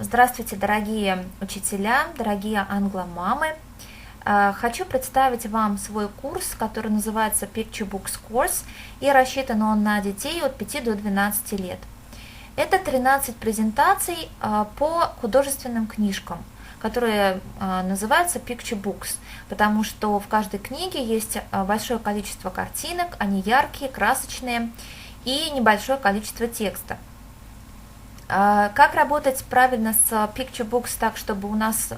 Здравствуйте, дорогие учителя, дорогие англомамы. Хочу представить вам свой курс, который называется Picture Books Course, и рассчитан он на детей от 5 до 12 лет. Это 13 презентаций по художественным книжкам, которые называются Picture Books, потому что в каждой книге есть большое количество картинок, они яркие, красочные и небольшое количество текста. Как работать правильно с Picture Books так, чтобы у нас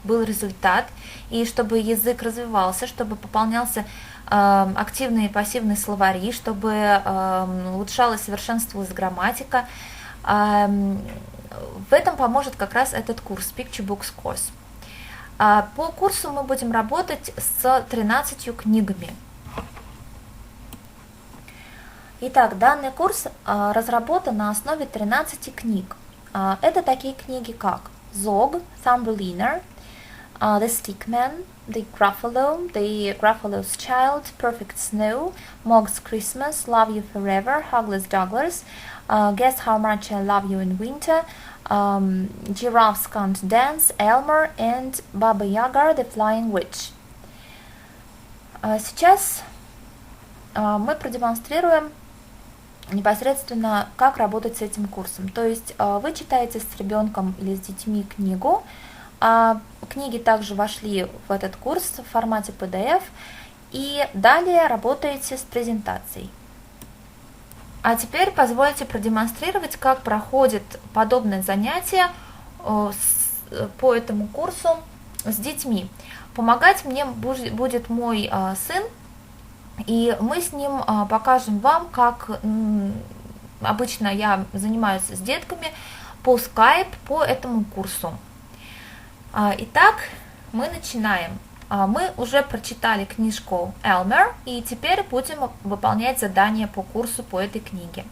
был результат и чтобы язык развивался, чтобы пополнялся активные и пассивные словари, чтобы улучшалась, совершенствовалась грамматика. В этом поможет как раз этот курс Picture Books Course. По курсу мы будем работать с 13 книгами. Итак, данный курс разработан на основе 13 книг. Это такие книги, как Zog, Thumbelina, The Stickman, The Gruffalo's Child, Perfect Snow, Mog's Christmas, Love You Forever, Huggles Douglas, Guess How Much I Love You in Winter, Giraffes Can't Dance, Elmer and Baba Yaga, The Flying Witch. Сейчас мы продемонстрируем непосредственно, как работать с этим курсом. То есть вы читаете с ребенком или с детьми книгу, книги также вошли в этот курс в формате PDF, и далее работаете с презентацией. А теперь позвольте продемонстрировать, как проходит подобное занятие по этому курсу с детьми. Помогать мне будет мой сын, и мы с ним покажем вам, как обычно я занимаюсь с детками по Skype по этому курсу. Итак, мы начинаем. Мы уже прочитали книжку Elmer, и теперь будем выполнять задания по курсу по этой книге.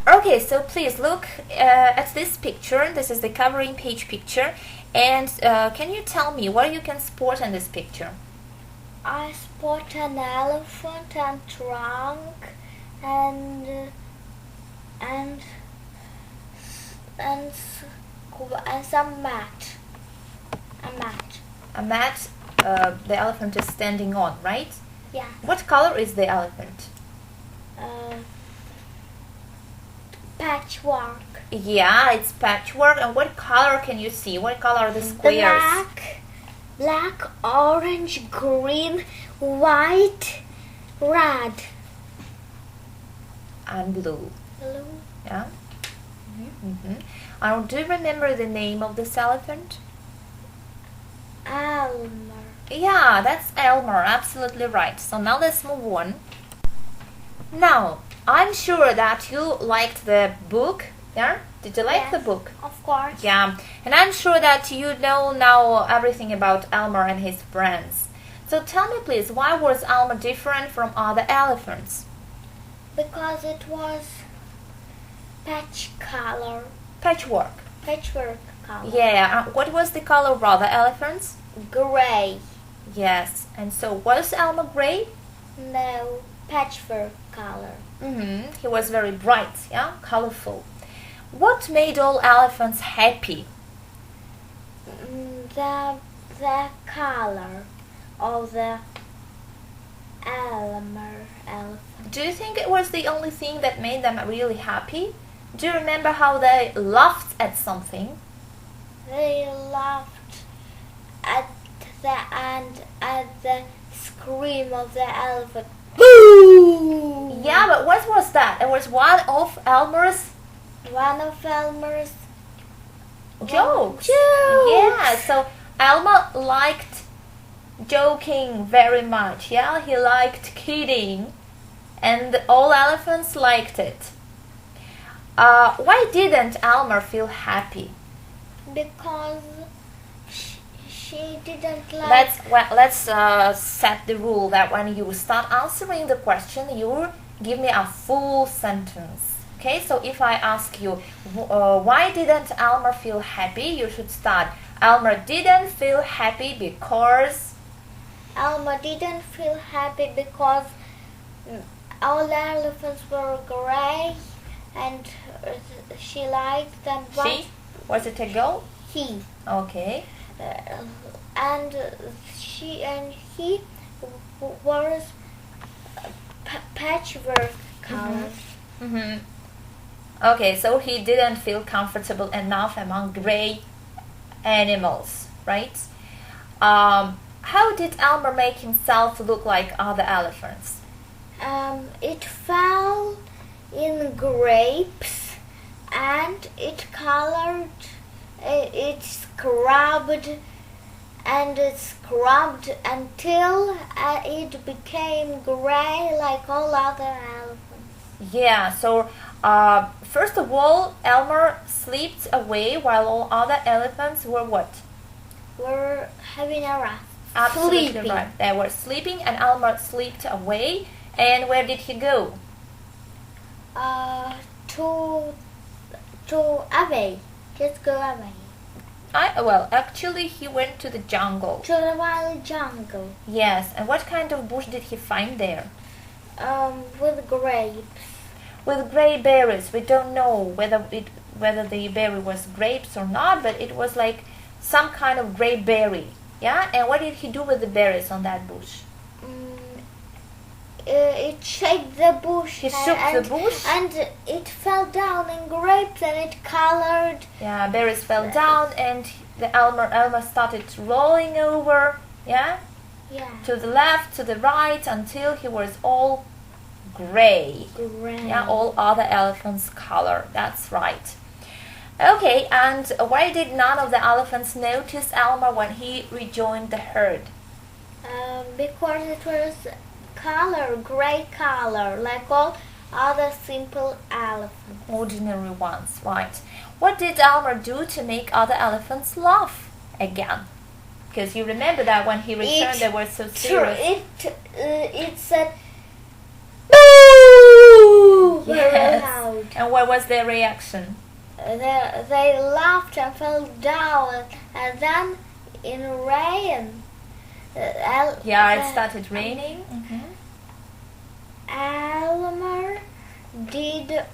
Okay, so please look at this picture. This is the covering page picture. And can you tell me what you can spot in this picture? I spot an elephant and trunk and some mat. A mat the elephant is standing on, right? Yeah. What color is the elephant? Patchwork. Yeah, it's patchwork. And what color can you see? What color are the squares? Black, orange, green, white, red. And blue. Blue. Yeah. Do you remember the name of this elephant? Elmer. Yeah, that's Elmer. Absolutely right. So now let's move on. Now, I'm sure that you liked the book. Yeah? Did you like the book? Of course. Yeah, and I'm sure that you know now everything about Elmer and his friends. So tell me please, why was Elmer different from other elephants? Because it was patchwork color. Yeah, what was the color of other elephants? Gray. Yes, and so was Elmer gray? No, patchwork color. He was very bright, yeah, colorful. What made all elephants happy? The color of the Elmer elephant. Do you think it was the only thing that made them really happy? Do you remember how they laughed at something? They laughed at the scream of the elephant. Boo! Yeah, but what was that? It was one of Elmer's jokes. Yeah, so Elmer liked joking very much. Yeah, he liked kidding, and all elephants liked it. Why didn't Elmer feel happy? Because she didn't like. Let's set the rule that when you start answering the question, you give me a full sentence. Okay, so if I ask you, why didn't Elmer feel happy? You should start. Elmer didn't feel happy because. Elmer didn't feel happy because all the elephants were gray, and she liked them. Was it a girl? He. Okay. And she and he was patchwork colors. Mm-hmm. Okay, so he didn't feel comfortable enough among gray animals, right? How did Elmer make himself look like other elephants? It fell in grapes, and it colored, it scrubbed, and it scrubbed until it became gray like all other elephants. Yeah, so first of all, Elmer slipped away while all other elephants were what? We're having a rest. Absolutely Sleeping. right. They were sleeping and Elmer slipped away. And where did he go? To away. Just go away. Well, actually, he went to the jungle. To the wild jungle. Yes, and what kind of bush did he find there? With grapes. With gray berries. We don't know whether the berry was grapes or not, but it was like some kind of gray berry. Yeah, and what did he do with the berries on that bush? It shook the bush. He shook the bush? And it fell down in grapes and it colored. Yeah, berries fell down and the Elmer started rolling over, yeah? Yeah. To the left, to the right, until he was all gray. Gray. Yeah, all other elephants' color. That's right. Okay, and why did none of the elephants notice Elmer when he rejoined the herd? Because it was gray color, like all other simple elephants. Ordinary ones, right. What did Elmer do to make other elephants laugh again? Because you remember that when he returned they were so serious. It said, "Boo!" Very Yes. loud. And what was their reaction? They laughed and fell down, and then in rain. Yeah, it started raining. Elmer did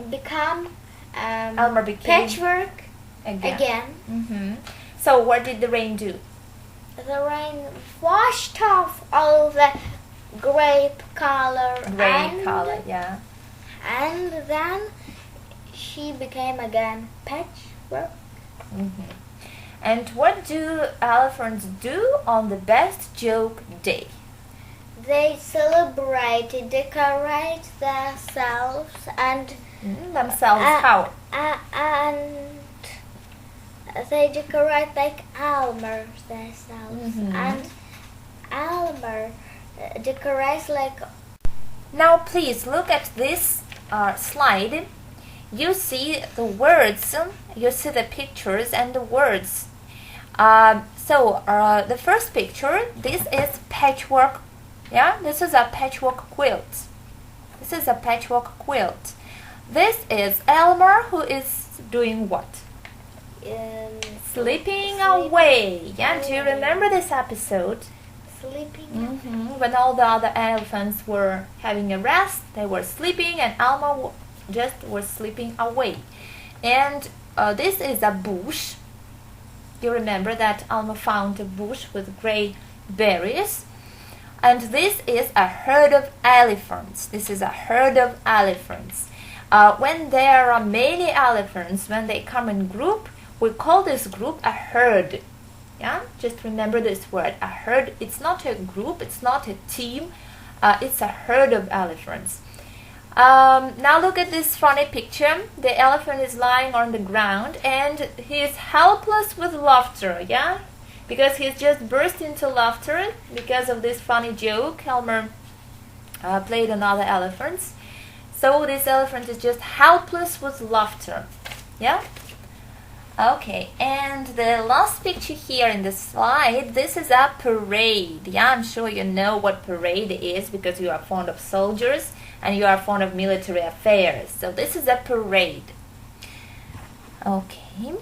become Elmer became patchwork again. So what did the rain do? The rain washed off all the grape color. Gray color, yeah. And then she became again patchwork. And what do elephants do on the best joke day? They celebrate, decorate themselves, and Themselves how? and they decorate like Elmer themselves, and Elmer decorates like. Now please look at this slide. You see the words, you see the pictures and the words. So the first picture, this is patchwork. Yeah, this is a patchwork quilt. This is a patchwork quilt. This is Elmer, who is doing what? Sleeping away. Yeah, do you remember this episode? Sleeping. When all the other elephants were having a rest, they were sleeping, and Elmer just was sleeping away. And this is a bush. You remember that Elmer found a bush with gray berries. And this is a herd of elephants. This is a herd of elephants. When there are many elephants, when they come in group, we call this group a herd. Yeah, just remember this word, a herd. It's not a group, it's not a team, it's a herd of elephants. Now look at this funny picture. The elephant is lying on the ground and he is helpless with laughter, yeah? Because he's just burst into laughter because of this funny joke Elmer played on other elephants. So this elephant is just helpless with laughter, yeah? Okay, and the last picture here in the slide, this is a parade. Yeah, I'm sure you know what parade is because you are fond of soldiers and you are fond of military affairs. So this is a parade. Okay.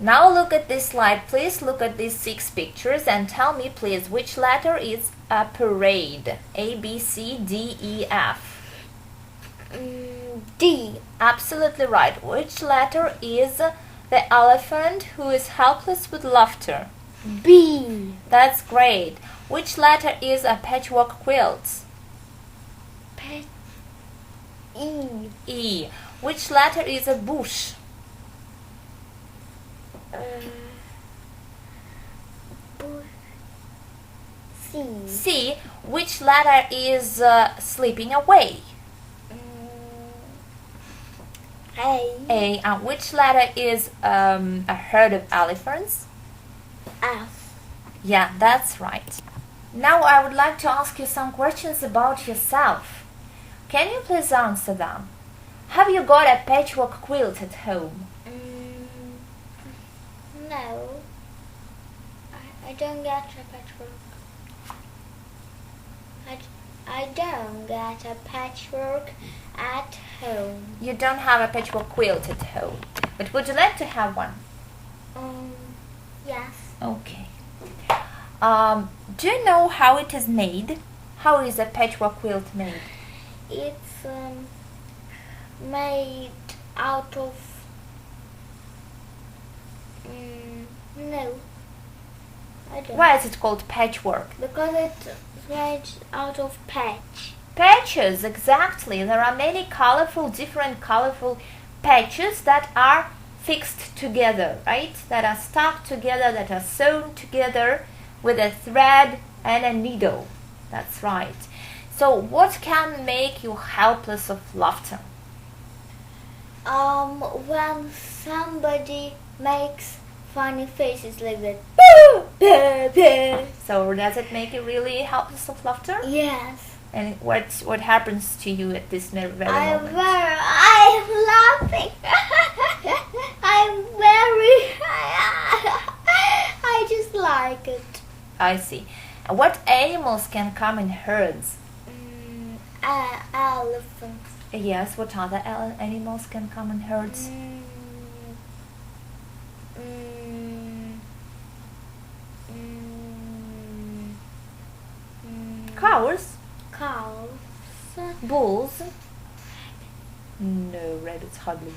Now look at this slide. Please look at these 6 pictures and tell me, please, which letter is a parade? A, B, C, D, E, F. D. Absolutely right. Which letter is the elephant who is helpless with laughter? B. That's great. Which letter is a patchwork quilt? E. E. Which letter is a bush? C. C. Which letter is sleeping away? A. A. And which letter is a herd of elephants? F. Yeah, that's right. Now I would like to ask you some questions about yourself. Can you please answer them? Have you got a patchwork quilt at home? No. I don't get a patchwork. I don't get a patchwork at home. You don't have a patchwork quilt at home, but would you like to have one? Yes. Okay. Do you know how it is made? How is a patchwork quilt made? It's made out of no. I don't. Why is it called patchwork? Because it's made out of patch. Patches, exactly. There are many different colorful patches that are fixed together, right? That are stuck together, that are sewn together with a thread and a needle. That's right. So what can make you helpless of laughter? When somebody makes funny faces like that. So does it make you really helpless of laughter? Yes. And what happens to you at this very moment? I'm laughing. I'm very. I just like it. I see. What animals can come in herds? Elephants. Yes, what other animals can come in herds? Cows? Cows. Bulls? No, rabbits hardly.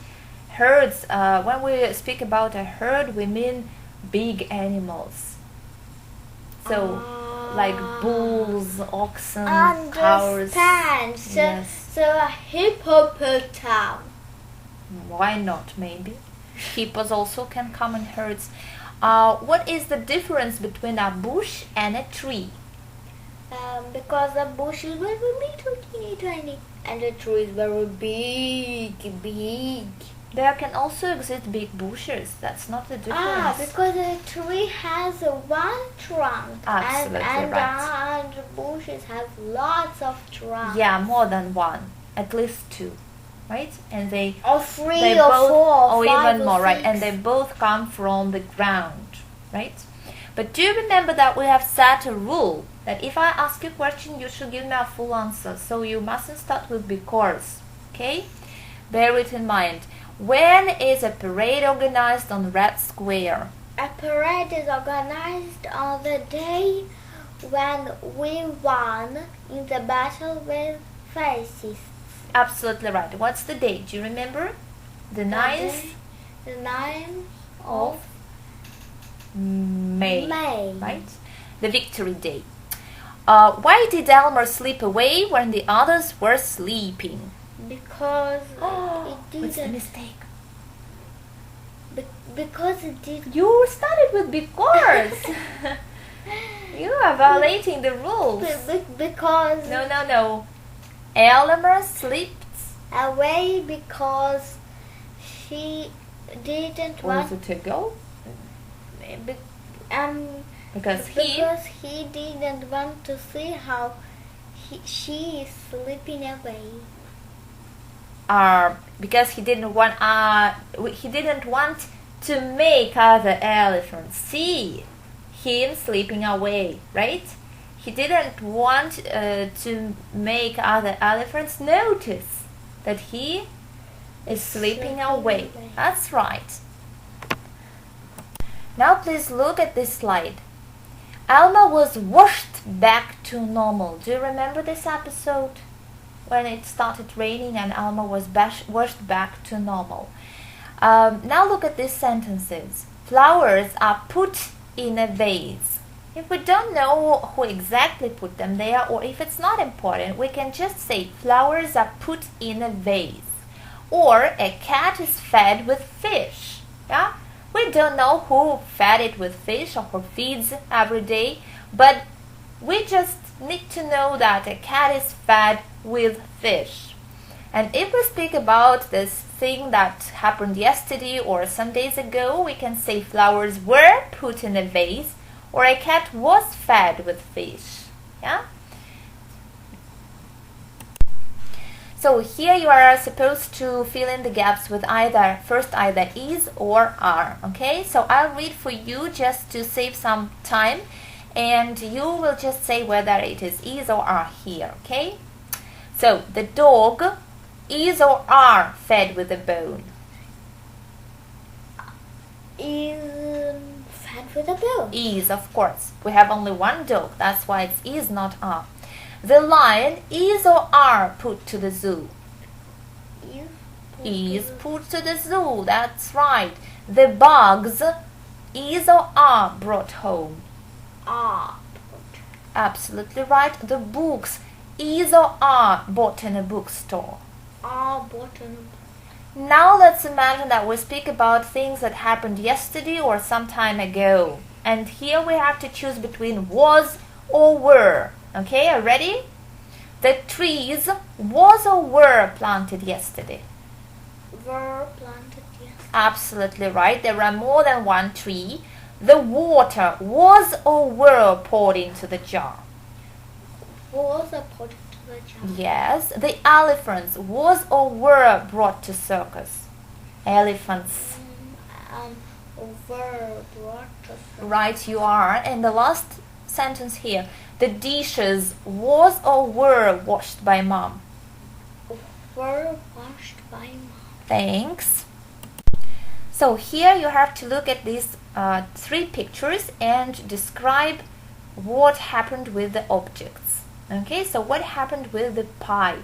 Herds, when we speak about a herd, we mean big animals. So, like bulls, oxen, cows. Understand. Yes. So a hippopotamus. Why not, maybe? Hippos also can come in herds. What is the difference between a bush and a tree? Because the bush is very little, teeny tiny, and the tree is very big. There can also exist big bushes. That's not the difference. Because the tree has one trunk. Absolutely and right. And the bushes have lots of trunks. Yeah, more than one. At least two. Right? And they Or three they or both, four or or five even or more, right? six. And they both come from the ground, right? But do you remember that we have set a rule that if I ask you a question, you should give me a full answer. So you mustn't start with because, okay? Bear it in mind. When is a parade organized on Red Square? A parade is organized on the day when we won in the battle with fascists. Absolutely right. What's the date? Do you remember? The 9th The 9th of May. May. Right? The Victory Day. Why did Elmer slip away when the others were sleeping? Because it What's the didn't. mistake? Because it did. You started with because. You are violating the rules. Because No. Elmer slipped. away because she didn't Was want. it a go? Because he didn't want to see how she is slipping away. because he didn't want to make other elephants see him sleeping away, right? He didn't want to make other elephants notice that he is sleeping away. That's right. Now please look at this slide. Alma was washed back to normal. Do you remember this episode? when it started raining and Alma was washed back to normal. Now look at these sentences. Flowers are put in a vase. If we don't know who exactly put them there, or if it's not important, we can just say flowers are put in a vase. Or a cat is fed with fish. Yeah? We don't know who fed it with fish or who feeds every day, but we just need to know that a cat is fed with fish. And if we speak about this thing that happened yesterday or some days ago, we can say flowers were put in a vase or a cat was fed with fish. Yeah? So here you are supposed to fill in the gaps with either is or are. Okay? So I'll read for you just to save some time, and you will just say whether it is or are here. Okay? So the dog is or are fed with a bone? Is fed with a bone. Is, of course. We have only one dog. That's why it's is, not are. The lion is or are put to the zoo? Is put to the zoo. That's right. The bugs is or are brought home? Are. Absolutely right. The books is or are bought in a bookstore? Are bought in a bookstore. Now let's imagine that we speak about things that happened yesterday or some time ago. And here we have to choose between was or were. Okay, are you ready? The trees was or were planted yesterday? Were planted yesterday. Absolutely right. There are more than one tree. The water was or were poured into the jar? Was poured into the jar. Yes. The elephants was or were brought to circus? Elephants. Were brought to circus. Right, you are. And the last sentence here. The dishes was or were washed by mom? Were washed by mom. Thanks. So here you have to look at these three pictures and describe what happened with the objects. Okay, so what happened with the pie?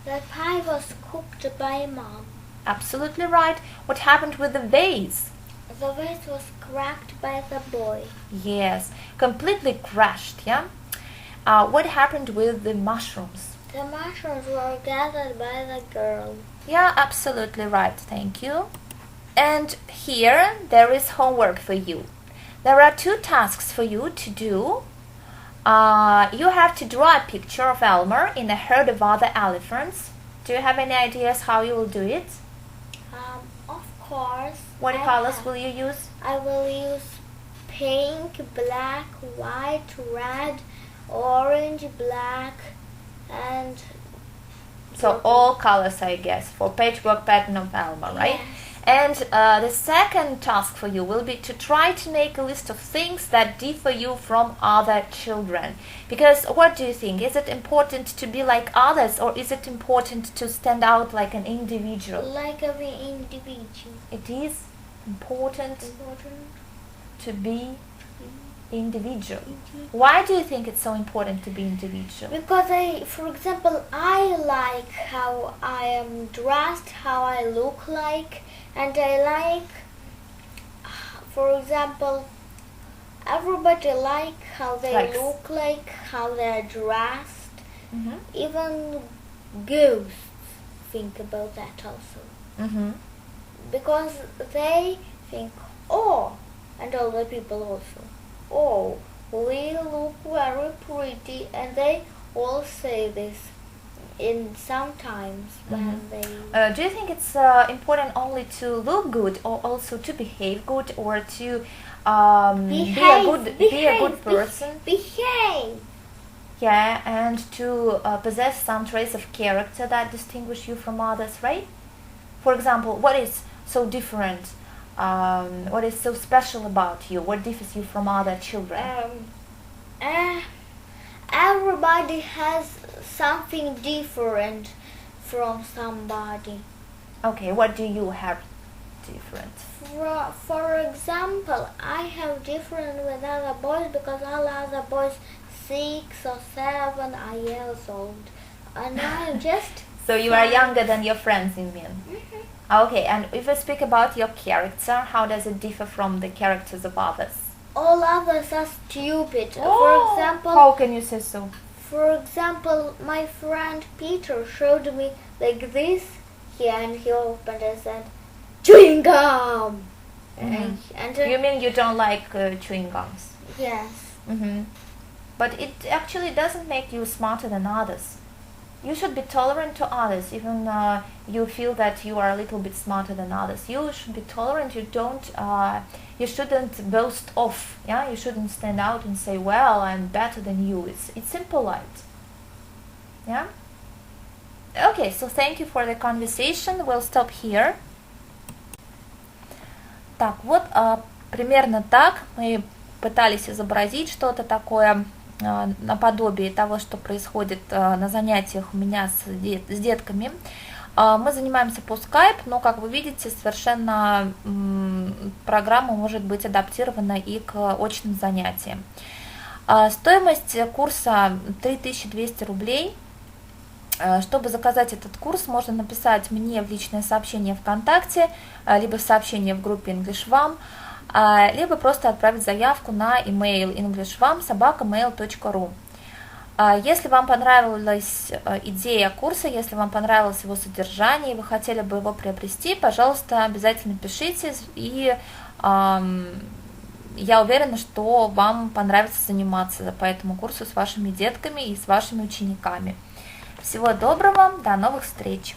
The pie was cooked by mom. Absolutely right. What happened with the vase? The vase was cracked by the boy. Yes, completely crashed, yeah? What happened with the mushrooms? The mushrooms were gathered by the girl. Yeah, absolutely right. Thank you. And here there is homework for you. There are two tasks for you to do. You have to draw a picture of Elmer in a herd of other elephants. Do you have any ideas how you will do it? Of course. What colors will you use? I will use pink, black, white, red, orange, black, and so all colors, I guess, for patchwork pattern of Elmer, right? Yes. And the second task for you will be to try to make a list of things that differ you from other children. Because what do you think? Is it important to be like others, or is it important to stand out like an individual? Like an individual. It is important to be individual. Why do you think it's so important to be individual? Because for example, I like how I am dressed, how I look like, and I like, for example, everybody like how they look like, how they're dressed. Mm-hmm. Even ghosts think about that also. Mm-hmm. Because they think, oh, and other people also, oh, we look very pretty, and they all say this in sometimes when they... do you think it's important only to look good, or also to behave good, or to be a good person? Behave! Yeah, and to possess some traits of character that distinguish you from others, right? For example, what is so different? What is so special about you? What differs you from other children? Everybody has something different from somebody. Okay, what do you have different? For example, I have different with other boys because all other boys 6 or 7 years old. And I'm just... So you are younger than your friends, you mean? Okay, and if we speak about your character, how does it differ from the characters of others? All others are stupid. How can you say so? For example, my friend Peter showed me like this here, and he opened and said, chewing gum! And You mean you don't like chewing gums? yes. But it actually doesn't make you smarter than others. You should be tolerant to others, even you feel that you are a little bit smarter than others. You should be tolerant. You shouldn't boast off. Yeah, you shouldn't stand out and say, "Well, I'm better than you." It's impolite. Yeah. Okay, so thank you for the conversation. We'll stop here. Так, вот примерно так мы пытались изобразить что-то такое наподобие того, что происходит на занятиях у меня с детками. Мы занимаемся по Skype, но, как вы видите, совершенно программа может быть адаптирована и к очным занятиям. Стоимость курса 3200 рублей. Чтобы заказать этот курс, можно написать мне в личное сообщение ВКонтакте, либо в сообщение в группе EnglishWam, либо просто отправить заявку на email englishwam@mail.ru. Если вам понравилась идея курса, если вам понравилось его содержание, и вы хотели бы его приобрести, пожалуйста, обязательно пишите, и я уверена, что вам понравится заниматься по этому курсу с вашими детками и с вашими учениками. Всего доброго, до новых встреч!